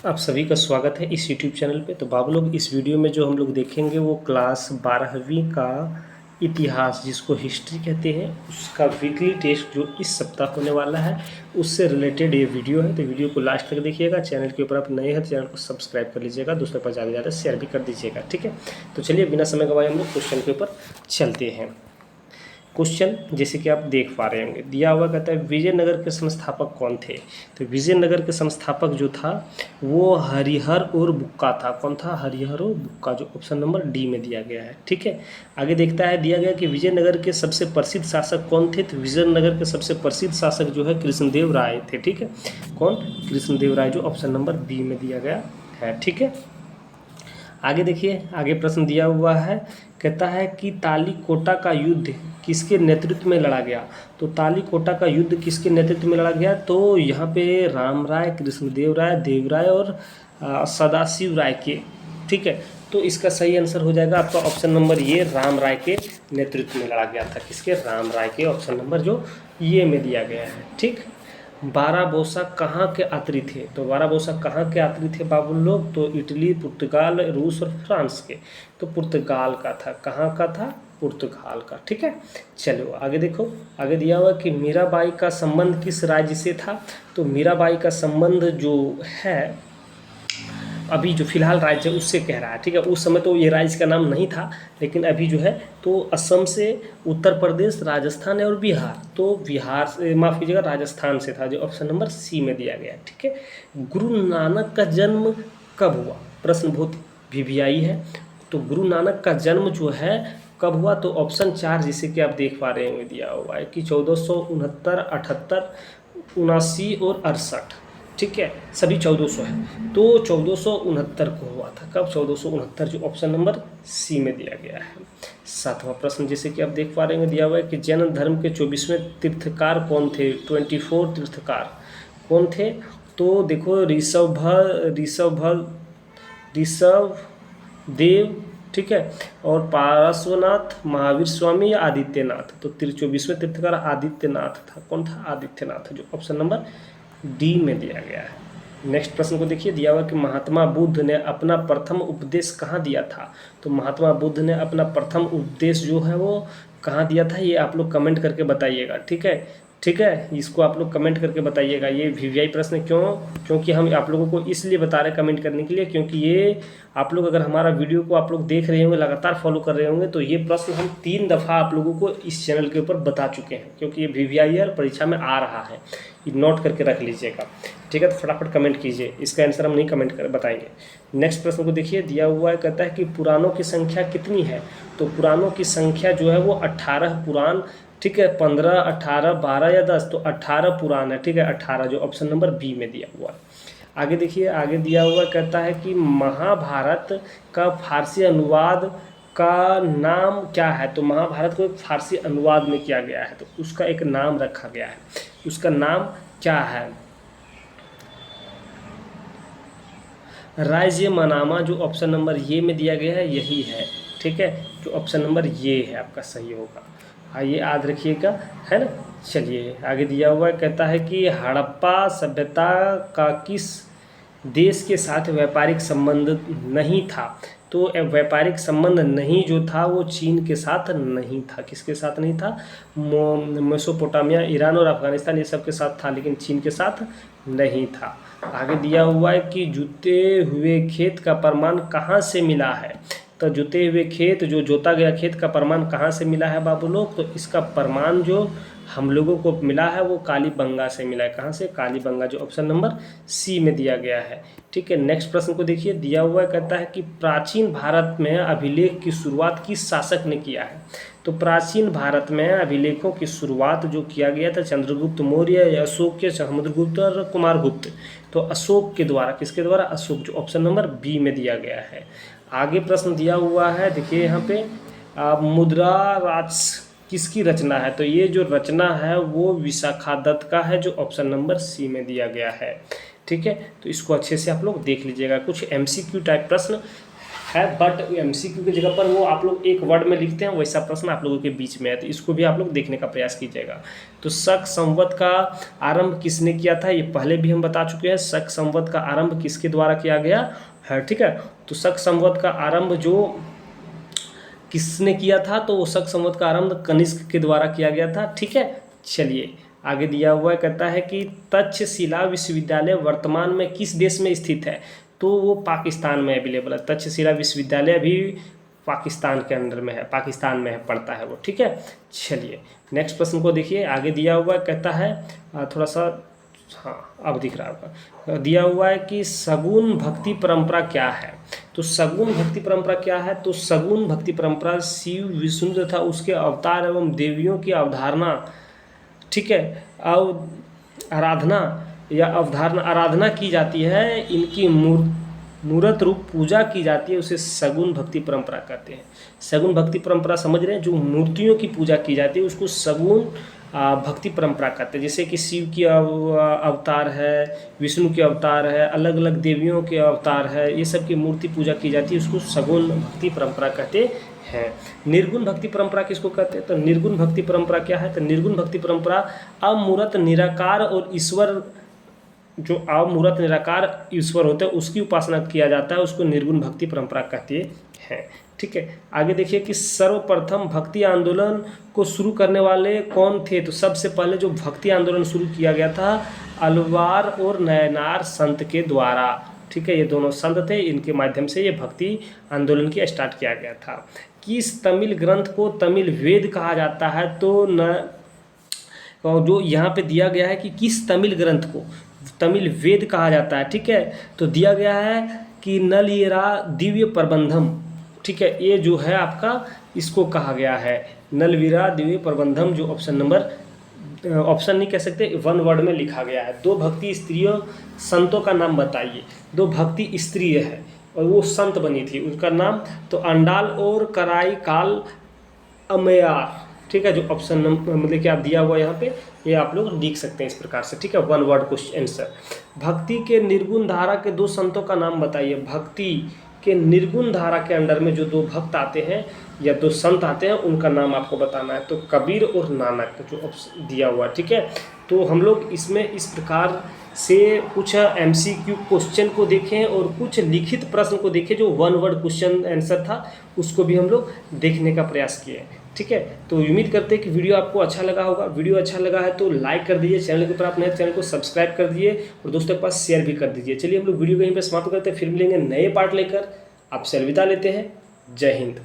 आप सभी का स्वागत है इस YouTube चैनल पे। तो बाबू लोग, इस वीडियो में जो हम लोग देखेंगे वो क्लास 12वीं का इतिहास, जिसको हिस्ट्री कहते हैं, उसका वीकली टेस्ट जो इस सप्ताह होने वाला है उससे रिलेटेड ये वीडियो है। तो वीडियो को लास्ट तक देखिएगा। चैनल के ऊपर आप नए हैं तो चैनल को सब्सक्राइब कर लीजिएगा, दूसरों पर ज़्यादा से ज़्यादा शेयर भी कर दीजिएगा, ठीक है। तो चलिए बिना समय गवाए हम लोग क्वेश्चन के ऊपर चलते हैं। क्वेश्चन जैसे कि आप देख पा रहे होंगे, दिया हुआ कहता है विजयनगर के संस्थापक कौन थे। तो विजयनगर के संस्थापक जो था वो हरिहर और बुक्का था। कौन था? हरिहर और बुक्का, जो ऑप्शन नंबर डी में दिया गया है, ठीक है। आगे देखता है, दिया गया कि विजयनगर के सबसे प्रसिद्ध शासक कौन थे। तो विजयनगर के सबसे प्रसिद्ध शासक जो है कृष्णदेव राय थे, ठीक है। कौन? कृष्णदेव राय, जो ऑप्शन नंबर बी में दिया गया है, ठीक है। आगे देखिए, आगे प्रश्न दिया हुआ है, कहता है कि तालीकोटा का युद्ध किसके नेतृत्व में लड़ा गया। तो तालीकोटा का युद्ध किसके नेतृत्व में लड़ा गया? तो यहाँ पे राम राय, कृष्णदेव राय, देव राय और सदाशिव राय के, ठीक है। तो इसका सही आंसर हो जाएगा आपका ऑप्शन नंबर ये, राम राय के नेतृत्व में लड़ा गया था। किसके? राम राय के, ऑप्शन नंबर जो ये में दिया गया है, ठीक। बाराबोसा कहाँ के यात्री थे। तो बाराबोसा कहाँ के यात्री थे बाबू लोग? तो इटली, पुर्तगाल, रूस और फ्रांस के। तो पुर्तगाल का था। कहाँ का था? पुर्तगाल का, ठीक है। चलो आगे देखो, आगे दिया हुआ कि मीराबाई का संबंध किस राज्य से था। तो मीराबाई का संबंध जो है अभी जो फिलहाल राज्य है उससे कह रहा है, ठीक है। उस समय तो ये राज्य का नाम नहीं था, लेकिन अभी जो है तो असम से, उत्तर प्रदेश, राजस्थान और बिहार, तो बिहार से, माफ़ कीजिएगा, राजस्थान से था, जो ऑप्शन नंबर सी में दिया गया, ठीक है। गुरु नानक का जन्म कब हुआ? प्रश्न बहुत वीवीआई है। तो गुरु नानक का जन्म जो है कब हुआ? तो ऑप्शन 4 जिसे कि आप देख पा रहे होंगे दिया हुआ है कि 1469, 78, 79 और 68, ठीक है। सभी 1400 है। तो 1469 को हुआ था। कब? 1469, जो ऑप्शन नंबर सी में दिया गया है। 7वां प्रश्न जैसे कि आप देख पा रहे हैं दिया हुआ है कि जैन धर्म के 24वें तीर्थकार कौन थे। 24 तीर्थकार कौन थे? तो देखो, ऋषभ देव, ठीक है, और पार्श्वनाथ, महावीर स्वामी या आदित्यनाथ। तो 24वें तीर्थकार आदित्यनाथ था। कौन था? आदित्यनाथ, जो ऑप्शन नंबर डी में दिया गया है। नेक्स्ट प्रश्न को देखिए, दिया हुआ कि महात्मा बुद्ध ने अपना प्रथम उपदेश कहाँ दिया था। तो महात्मा बुद्ध ने अपना प्रथम उपदेश जो है वो कहाँ दिया था, ये आप लोग कमेंट करके बताइएगा, ठीक है। ठीक है, इसको आप लोग कमेंट करके बताइएगा। ये वीवीआई प्रश्न क्यों? क्योंकि हम आप लोगों को इसलिए बता रहे हैं कमेंट करने के लिए, क्योंकि ये आप लोग अगर हमारा वीडियो को आप लोग देख रहे होंगे, लगातार फॉलो कर रहे होंगे, तो ये प्रश्न हम 3 दफ़ा आप लोगों को इस चैनल के ऊपर बता चुके हैं, क्योंकि ये वीवीआई परीक्षा में आ रहा है। ये नोट करके रख लीजिएगा, ठीक है। तो फटाफट कमेंट कीजिए, इसका आंसर हम नहीं कमेंट कर बताएंगे। नेक्स्ट प्रश्न को देखिए, दिया हुआ है, कहता है कि पुराणों की संख्या कितनी है। तो पुराणों की संख्या जो है वो 18 पुराण, ठीक है। 15, 18, 12 या 10, तो 18 पुराण है, ठीक है। 18, जो ऑप्शन नंबर बी में दिया हुआ है। आगे देखिए, आगे दिया हुआ कहता है कि महाभारत का फारसी अनुवाद का नाम क्या है। तो महाभारत को एक फारसी अनुवाद में किया गया है, तो उसका एक नाम रखा गया है। उसका नाम क्या है? राज्य मनामा, जो ऑप्शन नंबर ये में दिया गया है, यही है, ठीक है। जो ऑप्शन नंबर ये है आपका सही होगा। ये याद रखिएगा, है ना। चलिए आगे दिया हुआ है, कहता है कि हड़प्पा सभ्यता का किस देश के साथ व्यापारिक संबंध नहीं था। तो व्यापारिक संबंध नहीं जो था वो चीन के साथ नहीं था। किसके साथ नहीं था? मेसोपोटामिया, ईरान और अफगानिस्तान, ये सब के साथ था, लेकिन चीन के साथ नहीं था। आगे दिया हुआ है कि जुते हुए खेत का प्रमाण कहाँ से मिला है। तो जुते हुए खेत, जो जोता गया खेत का प्रमाण कहाँ से मिला है बाबू लोग? तो इसका प्रमाण जो हम लोगों को मिला है वो कालीबंगा से मिला है। कहाँ से? कालीबंगा, जो ऑप्शन नंबर सी में दिया गया है, ठीक है। नेक्स्ट प्रश्न को देखिए, दिया हुआ है, कहता है कि प्राचीन भारत में अभिलेख की शुरुआत किस शासक ने किया है। तो प्राचीन भारत में अभिलेखों की शुरुआत जो किया गया था, चंद्रगुप्त मौर्य या अशोक या समुद्रगुप्त और कुमारगुप्त। तो अशोक के द्वारा। किसके द्वारा? अशोक, जो ऑप्शन नंबर बी में दिया गया है। आगे प्रश्न दिया हुआ है, देखिए यहाँ पे मुद्रा राज किसकी रचना है। तो ये जो रचना है वो विशाखादत्त का है, जो ऑप्शन नंबर सी में दिया गया है, ठीक है। तो इसको अच्छे से आप लोग देख लीजिएगा। कुछ एमसीक्यू टाइप प्रश्न है, बट MCQ की जगह पर वो आप लोग एक वर्ड में लिखते हैं, वैसा प्रश्न आप लोगों के बीच में है, तो इसको भी आप लोग देखने का प्रयास कीजिएगा। तो शक संवत का आरंभ किसने किया था, ये पहले भी हम बता चुके हैं। शक संवत का आरंभ किसके द्वारा किया गया है, ठीक है। तो शक संवत का आरंभ जो किसने किया था, तो वो शक संवत का आरंभ कनिष्क के द्वारा किया गया था, ठीक है। चलिए आगे दिया हुआ है, कहता है कि तक्षशिला विश्वविद्यालय वर्तमान में किस देश में स्थित है, तो वो पाकिस्तान में अवेलेबल है। तक्षशिला विश्वविद्यालय भी पाकिस्तान के अंदर में है, पाकिस्तान में है, पड़ता है वो, ठीक है। चलिए नेक्स्ट प्रश्न को देखिए, आगे दिया हुआ कहता है थोड़ा सा, हाँ अब दिख रहा होगा, दिया हुआ है कि सगुन भक्ति परंपरा क्या है। तो सगुन भक्ति परंपरा क्या है, तो सगुन भक्ति परंपरा शिव विष्णु तथा उसके अवतार एवं देवियों की अवधारणा, ठीक है, आराधना या अवधारणा आराधना की जाती है, इनकी मूर्त रूप पूजा की जाती है, उसे सगुन भक्ति परंपरा कहते हैं। सगुन भक्ति परंपरा समझ रहे हैं, जो मूर्तियों की पूजा की जाती है उसको सगुन भक्ति परंपरा कहते हैं। जैसे कि शिव की अवतार है, विष्णु के अवतार है, अलग अलग देवियों के अवतार है, ये सब की मूर्ति पूजा की जाती है, उसको सगुन भक्ति परंपरा कहते हैं। निर्गुण भक्ति परंपरा किसको कहते हैं, तो निर्गुण भक्ति परंपरा क्या है, तो निर्गुण भक्ति परंपरा अमूर्त निराकार और ईश्वर, जो अमूर्त निराकार ईश्वर होते हैं उसकी उपासना किया जाता है, उसको निर्गुण भक्ति परंपरा कहते हैं, ठीक है। आगे देखिए कि सर्वप्रथम भक्ति आंदोलन को शुरू करने वाले कौन थे, तो सबसे पहले जो भक्ति आंदोलन शुरू किया गया था अलवार और नयनार संत के द्वारा, ठीक है। ये दोनों संत थे, इनके माध्यम से ये भक्ति आंदोलन की स्टार्ट किया गया था। किस तमिल ग्रंथ को तमिल वेद कहा जाता है, तो जो यहाँ पे दिया गया है कि किस तमिल ग्रंथ को तमिल वेद कहा जाता है, ठीक है। तो दिया गया है कि नलयिरा दिव्य प्रबंधम, ठीक है, ये जो है आपका इसको कहा गया है नलवीरा दिव्य प्रबंधम, जो ऑप्शन नंबर, ऑप्शन नहीं कह सकते, वन वर्ड में लिखा गया है। दो भक्ति स्त्रियों संतों का नाम बताइए, दो भक्ति स्त्री है और वो संत बनी थी, उनका नाम, तो अंडाल और कराई काल अमयार, ठीक है, जो ऑप्शन नंबर मतलब कि आप दिया हुआ यहाँ पे, ये आप लोग लिख सकते हैं इस प्रकार से, ठीक है, वन वर्ड क्वेश्चन आंसर। भक्ति के निर्गुण धारा के दो संतों का नाम बताइए। भक्ति के निर्गुण धारा के अंडर में जो दो भक्त आते हैं या दो संत आते हैं, उनका नाम आपको बताना है, तो कबीर और नानक, जो ऑप्शन दिया हुआ, ठीक है। तो हम लोग इसमें इस प्रकार से कुछ MCQ क्वेश्चन को देखें और कुछ लिखित प्रश्न को देखें, जो वन वर्ड क्वेश्चन आंसर था उसको भी हम लोग देखने का प्रयास किए, ठीक है। तो उम्मीद करते हैं कि वीडियो आपको अच्छा लगा होगा। वीडियो अच्छा लगा है तो लाइक कर दीजिए, चैनल के ऊपर आप नए चैनल को सब्सक्राइब कर दीजिए और दोस्तों के पास शेयर भी कर दीजिए। चलिए हम लोग वीडियो को यहीं पर समाप्त करते हैं, फिर मिलेंगे नए पार्ट लेकर, आपसे अलविदा लेते हैं। जय हिंद।